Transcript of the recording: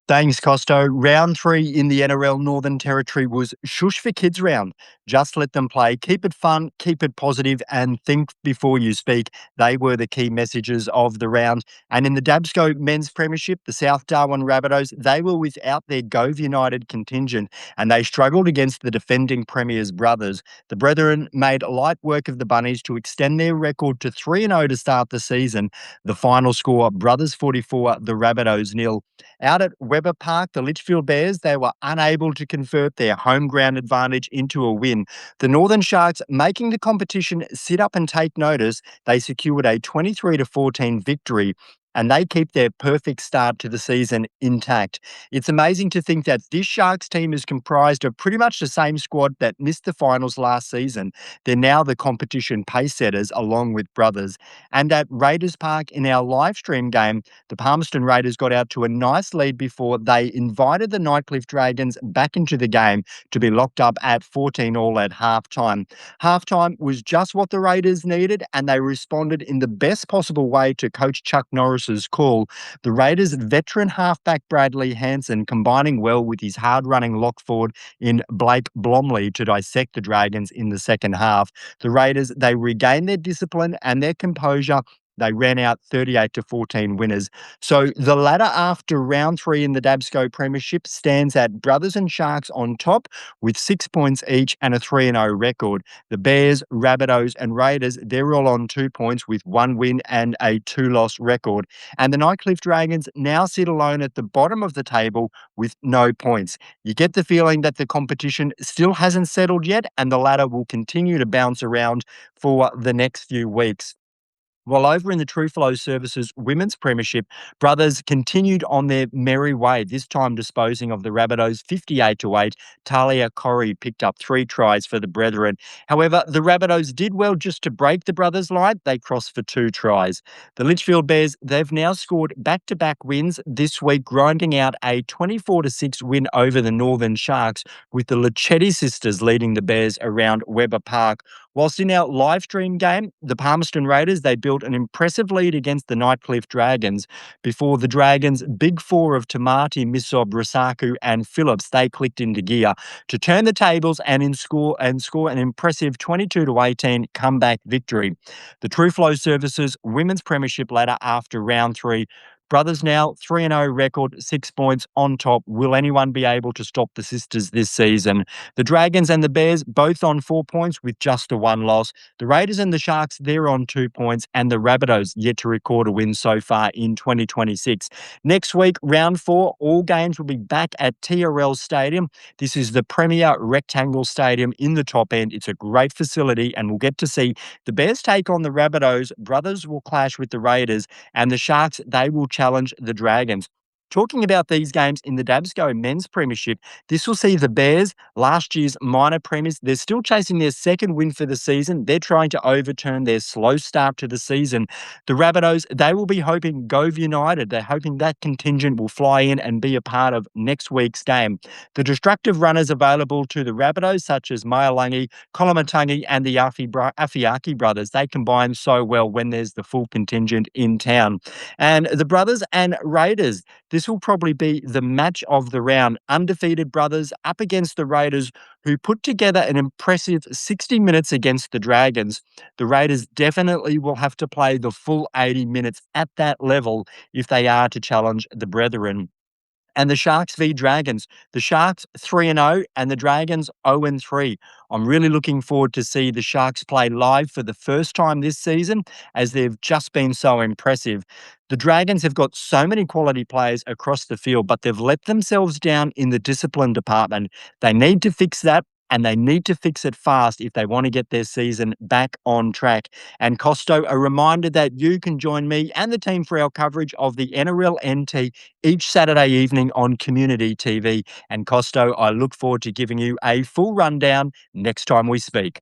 Thanks, Costo. Round 3 in the NRL Northern Territory was shush for kids round. Just let them play. Keep it fun, keep it positive, and think before you speak. They were the key messages of the round. And in the Dabsco Men's Premiership, the South Darwin Rabbitohs, they were without their Gove United contingent, and they struggled against the defending Premier's brothers. The Brethren made light work of the Bunnies to extend their record to 3-0 to start the season. The final score, Brothers 44, the Rabbitohs 0. Out at Webber Park, the Litchfield Bears, they were unable to convert their home ground advantage into a win. The Northern Sharks, making the competition sit up and take notice, they secured a 23-14 victory, and they keep their perfect start to the season intact. It's amazing to think that this Sharks team is comprised of pretty much the same squad that missed the finals last season. They're now the competition pace setters along with brothers. And at Raiders Park in our live stream game, the Palmerston Raiders got out to a nice lead before they invited the Nightcliff Dragons back into the game to be locked up at 14 all at halftime. Halftime was just what the Raiders needed, and they responded in the best possible way to Coach Chuck Norris's call. The Raiders' veteran halfback Bradley Hansen combining well with his hard-running lock forward in Blake Blomley to dissect the Dragons in the second half. The Raiders, they regained their discipline and their composure. They ran out 38-14 winners. So the ladder after round 3 in the Dabsco Premiership stands at Brothers and Sharks on top with 6 points each and a 3-0 record. The Bears, Rabbitohs and Raiders, they're all on 2 points with 1 win and a 2-loss record. And the Nightcliff Dragons now sit alone at the bottom of the table with no points. You get the feeling that the competition still hasn't settled yet, and the ladder will continue to bounce around for the next few weeks. While over in the Trueflow Services Women's Premiership, Brothers continued on their merry way, this time disposing of the Rabbitohs 58-8. Talia Corrie picked up 3 tries for the Brethren. However, the Rabbitohs did well just to break the Brothers' line. They crossed for 2 tries. The Litchfield Bears, they've now scored back-to-back wins this week, grinding out a 24-6 win over the Northern Sharks, with the Luchetti sisters leading the Bears around Webber Park. Whilst in our live stream game, the Palmerston Raiders, they built an impressive lead against the Nightcliff Dragons before the Dragons' big four of Tamati, Misob, Rasaku and Phillips, they clicked into gear to turn the tables and score an impressive 22-18 comeback victory. The Trueflow Services Women's Premiership ladder after round 3. Brothers now 3-0 record, 6 points on top. Will anyone be able to stop the sisters this season? The Dragons and the Bears both on 4 points with just a 1 loss. The Raiders and the Sharks, they're on 2 points, and the Rabbitohs yet to record a win so far in 2026. Next week, round 4, all games will be back at TRL Stadium. This is the premier rectangle stadium in the top end. It's a great facility, and we'll get to see the Bears take on the Rabbitohs. Brothers will clash with the Raiders, and the Sharks, they will challenge the Dragons. Talking about these games in the Dabsco Men's Premiership, this will see the Bears, last year's minor premiers, they're still chasing their second win for the season. They're trying to overturn their slow start to the season. The Rabbitohs, they will be hoping Gove United. They're hoping that contingent will fly in and be a part of next week's game. The destructive runners available to the Rabbitohs, such as Maialangi, Kolomatangi and the Afiaki brothers, they combine so well when there's the full contingent in town. And the Brothers and Raiders, this will probably be the match of the round. Undefeated Brothers up against the Raiders, who put together an impressive 60 minutes against the Dragons. The Raiders definitely will have to play the full 80 minutes at that level if they are to challenge the Brethren. And the Sharks v Dragons. The Sharks 3-0 and the Dragons 0-3. I'm really looking forward to see the Sharks play live for the first time this season, as they've just been so impressive. The Dragons have got so many quality players across the field, but they've let themselves down in the discipline department. They need to fix that, and they need to fix it fast if they want to get their season back on track. And Costo, a reminder that you can join me and the team for our coverage of the NRL NT each Saturday evening on Community TV. And Costo, I look forward to giving you a full rundown next time we speak.